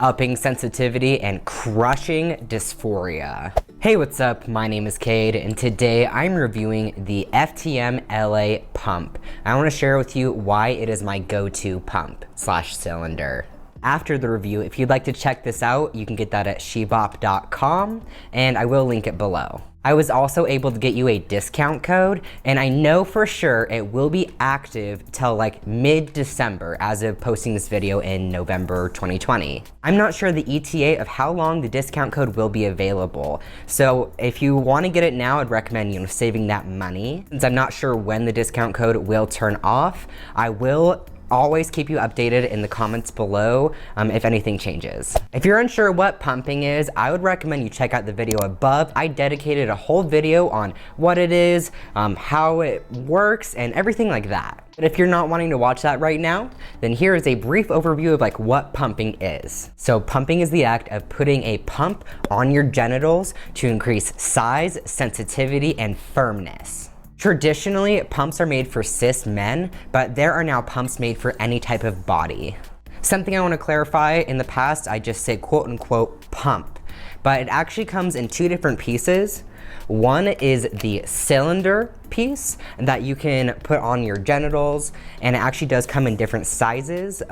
upping sensitivity and crushing dysphoria. Hey, what's up? My name is Kade, and today I'm reviewing the FTM LA pump. I want to share with you why it is my go-to pump / cylinder. After the review, if you'd like to check this out, you can get that at shebop.com, and I will link it below. I was also able to get you a discount code, and I know for sure it will be active till like mid-December as of posting this video in November 2020. I'm not sure the ETA of how long the discount code will be available, so if you want to get it now, I'd recommend saving that money. Since I'm not sure when the discount code will turn off, I will always keep you updated in the comments below if anything changes. If you're unsure what pumping is, I would recommend you check out the video above. I dedicated a whole video on what it is, how it works, and everything like that. But if you're not wanting to watch that right now, then here is a brief overview of what pumping is. So pumping is the act of putting a pump on your genitals to increase size, sensitivity, and firmness. Traditionally, pumps are made for cis men, but there are now pumps made for any type of body. Something I want to clarify, in the past I just say quote unquote pump, but it actually comes in two different pieces. One is the cylinder piece that you can put on your genitals, and it actually does come in different sizes.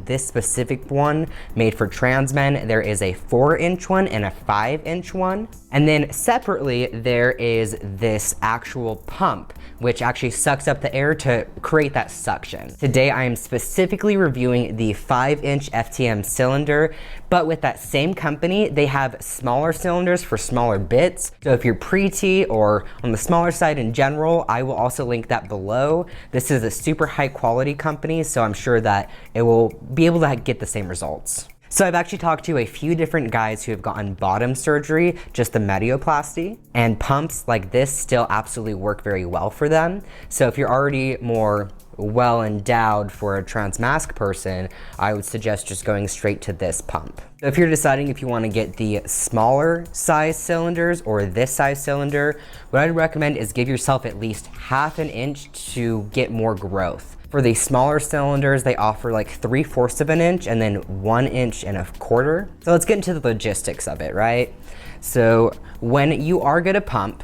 This specific one made for trans men, there is a 4-inch one and a 5-inch one. And then separately, there is this actual pump, which actually sucks up the air to create that suction. Today, I am specifically reviewing the 5-inch FTM cylinder, but with that same company, they have smaller cylinders for smaller bits. So if you're pre-T or on the smaller side in general, I will also link that below. This is a super high quality company, so I'm sure that it will be able to get the same results. So I've actually talked to a few different guys who have gotten bottom surgery, just the medioplasty, and pumps like this still absolutely work very well for them. So if you're already more well endowed for a trans masc person, I would suggest just going straight to this pump. So if you're deciding if you want to get the smaller size cylinders or this size cylinder, what I'd recommend is give yourself at least ½ an inch to get more growth. For the smaller cylinders, they offer like 3/4 of an inch and then 1 1/4. So let's get into the logistics of it, right? So when you are gonna pump,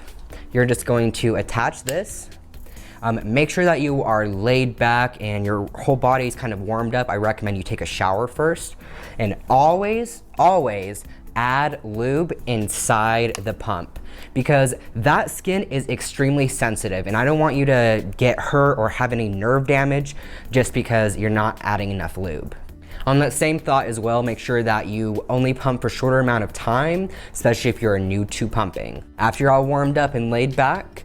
you're just going to attach this. Make sure that you are laid back and your whole body is kind of warmed up. I recommend you take a shower first, and always add lube inside the pump, because that skin is extremely sensitive and I don't want you to get hurt or have any nerve damage just because you're not adding enough lube. On that same thought as well, make sure that you only pump for a shorter amount of time, especially if you're new to pumping. After you're all warmed up and laid back,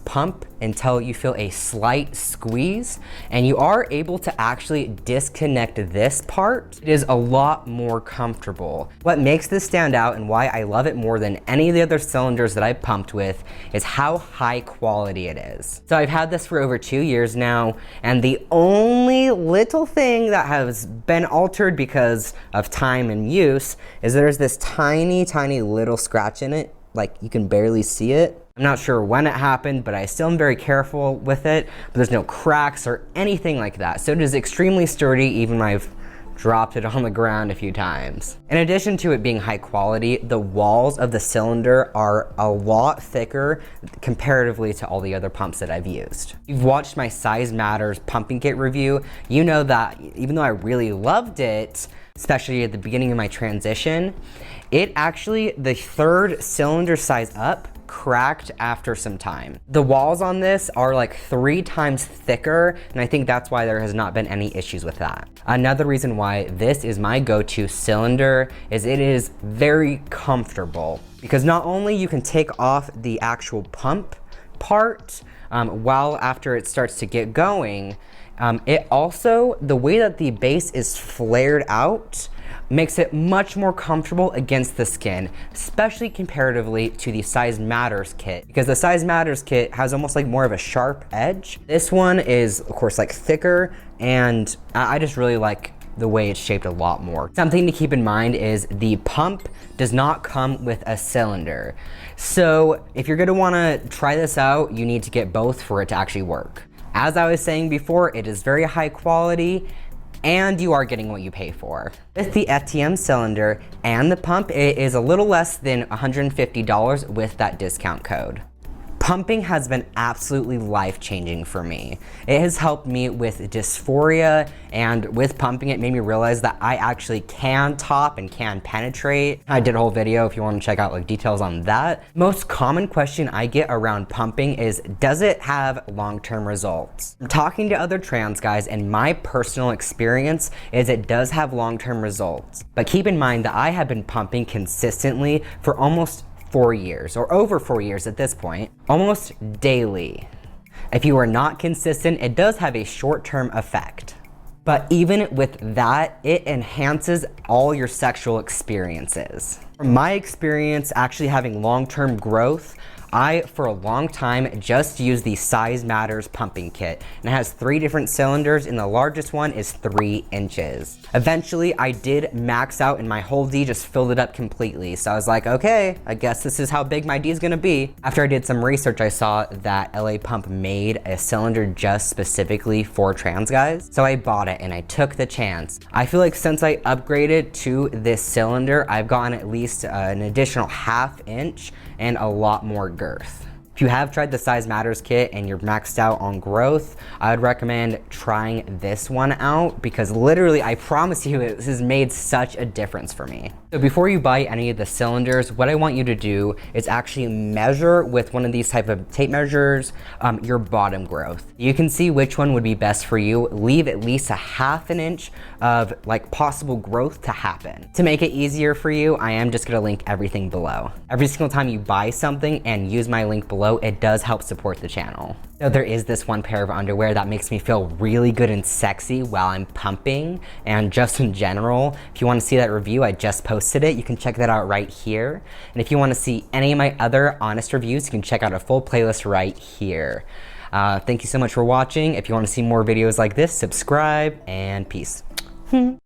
pump until you feel a slight squeeze, and you are able to actually disconnect this part. It is a lot more comfortable. What makes this stand out and why I love it more than any of the other cylinders that I've pumped with is how high quality it is. So I've had this for over 2 years now, and the only little thing that has been altered because of time and use is there's this tiny little scratch in it, like you can barely see it. I'm not sure when it happened, but I still am very careful with it, but there's no cracks or anything like that. So it is extremely sturdy, even when I've dropped it on the ground a few times. In addition to it being high quality, the walls of the cylinder are a lot thicker comparatively to all the other pumps that I've used. If you've watched my Size Matters pumping kit review, you know that even though I really loved it, especially at the beginning of my transition, it actually, the third cylinder size up, cracked after some time. The walls on this are like 3 times thicker, and I think that's why there has not been any issues with that. Another reason why this is my go-to cylinder is it is very comfortable, because not only you can take off the actual pump part while after it starts to get going, it also, the way that the base is flared out makes it much more comfortable against the skin, especially comparatively to the Size Matters kit, because the Size Matters kit has almost like more of a sharp edge. This one is, of course, like thicker, and I just really like the way it's shaped a lot more. Something to keep in mind is the pump does not come with a cylinder. So if you're gonna wanna try this out, you need to get both for it to actually work. As I was saying before, it is very high quality. and you are getting what you pay for. With the FTM cylinder and the pump, it is a little less than $150 with that discount code. Pumping has been absolutely life-changing for me. It has helped me with dysphoria, and with pumping it made me realize that I actually can top and can penetrate. I did a whole video if you want to check out like details on that. Most common question I get around pumping is, does it have long-term results? I'm talking to other trans guys, and my personal experience is it does have long-term results. But keep in mind that I have been pumping consistently for almost 4 years, or over 4 years at this point, almost daily. If you are not consistent, it does have a short-term effect. But even with that, it enhances all your sexual experiences. From my experience actually having long-term growth, I, for a long time, just used the Size Matters pumping kit, and it has 3 different cylinders, and the largest one is 3 inches. Eventually, I did max out, and my whole D just filled it up completely, so I was like, okay, I guess this is how big my D is gonna be. After I did some research, I saw that LA Pump made a cylinder just specifically for trans guys, so I bought it, and I took the chance. I feel like since I upgraded to this cylinder, I've gotten at least an additional 1/2 inch and a lot more girth. If you have tried the Size Matters kit and you're maxed out on growth, I would recommend trying this one out, because literally, I promise you, it has made such a difference for me. So before you buy any of the cylinders, what I want you to do is actually measure with one of these type of tape measures your bottom growth. You can see which one would be best for you. Leave at least 1/2 inch of like possible growth to happen. To make it easier for you, I am just gonna link everything below. Every single time you buy something and use my link below, it does help support the channel. So there is this one pair of underwear that makes me feel really good and sexy while I'm pumping, and just in general. If you want to see that review, I just posted it. You can check that out right here. And if you want to see any of my other honest reviews, you can check out a full playlist right here. Thank you so much for watching. If you want to see more videos like this, subscribe, and peace.